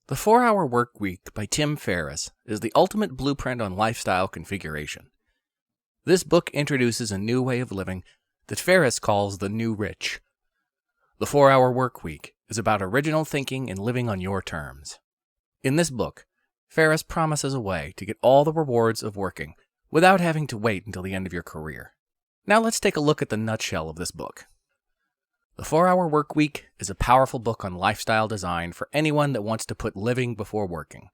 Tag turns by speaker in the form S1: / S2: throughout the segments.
S1: The 4-Hour Workweek by Tim Ferriss is the ultimate blueprint on lifestyle configuration. This book introduces a new way of living that Ferriss calls the new rich. The 4-Hour Workweek is about original thinking and living on your terms. In this book, Ferriss promises a way to get all the rewards of working without having to wait until the end of your career. Now let's take a look at the nutshell of this book. The 4-Hour Workweek is a powerful book on lifestyle design for anyone that wants to put living before working.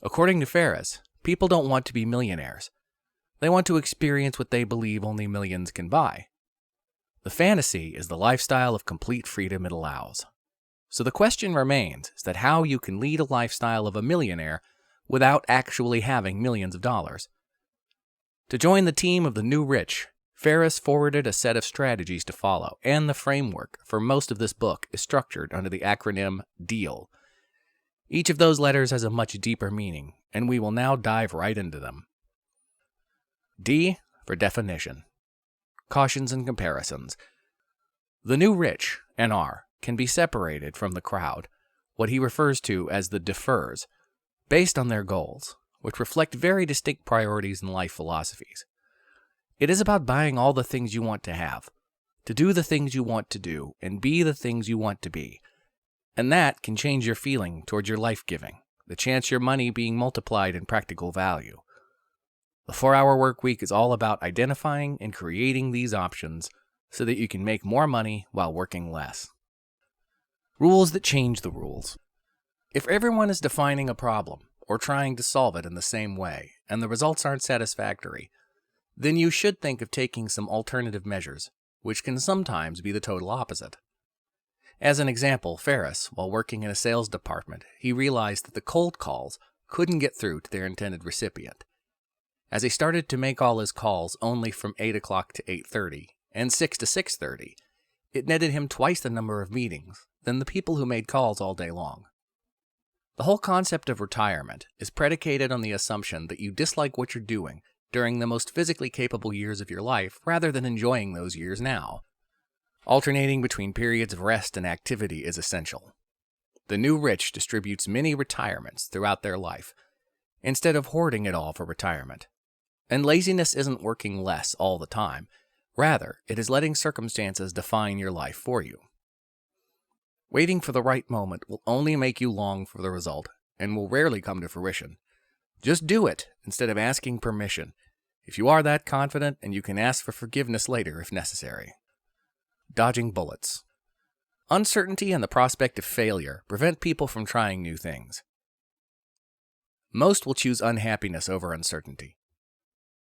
S1: According to Ferriss, people don't want to be millionaires. They want to experience what they believe only millions can buy. The fantasy is the lifestyle of complete freedom it allows. So the question remains is that how you can lead a lifestyle of a millionaire without actually having millions of dollars. To join the team of the new rich, Ferriss forwarded a set of strategies to follow, and the framework for most of this book is structured under the acronym DEAL. Each of those letters has a much deeper meaning, and we will now dive right into them. D for definition. Cautions and comparisons. The new rich, NR, can be separated from the crowd, what he refers to as the deferrs, based on their goals, which reflect very distinct priorities and life philosophies. It is about buying all the things you want to have, to do the things you want to do, and be the things you want to be. And that can change your feeling towards your life-giving, the chance your money being multiplied in practical value. The 4-Hour Workweek is all about identifying and creating these options so that you can make more money while working less. Rules that change the rules. If everyone is defining a problem or trying to solve it in the same way, and the results aren't satisfactory, then you should think of taking some alternative measures, which can sometimes be the total opposite. As an example, Ferriss, while working in a sales department, he realized that the cold calls couldn't get through to their intended recipient. As he started to make all his calls only from 8 o'clock to 8:30 and 6 to 6:30, it netted him twice the number of meetings than the people who made calls all day long. The whole concept of retirement is predicated on the assumption that you dislike what you're doing during the most physically capable years of your life rather than enjoying those years now. Alternating between periods of rest and activity is essential. The new rich distributes many retirements throughout their life, instead of hoarding it all for retirement. And laziness isn't working less all the time. Rather, it is letting circumstances define your life for you. Waiting for the right moment will only make you long for the result and will rarely come to fruition. Just do it instead of asking permission, if you are that confident, and you can ask for forgiveness later if necessary. Dodging bullets. Uncertainty and the prospect of failure prevent people from trying new things. Most will choose unhappiness over uncertainty.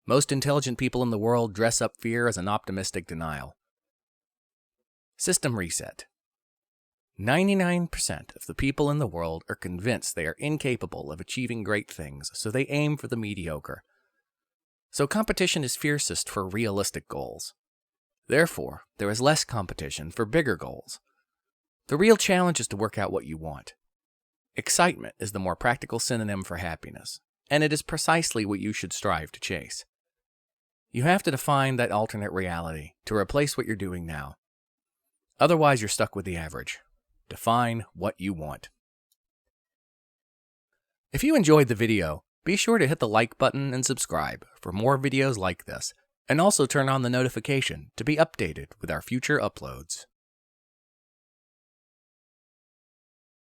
S1: Most intelligent people in the world dress up fear as an optimistic denial. System reset. 99% of the people in the world are convinced they are incapable of achieving great things, so they aim for the mediocre. So competition is fiercest for realistic goals. Therefore, there is less competition for bigger goals. The real challenge is to work out what you want. Excitement is the more practical synonym for happiness, and it is precisely what you should strive to chase. You have to define that alternate reality to replace what you're doing now. Otherwise, you're stuck with the average. Define what you want. If you enjoyed the video, be sure to hit the like button and subscribe for more videos like this, and also turn on the notification to be updated with our future uploads.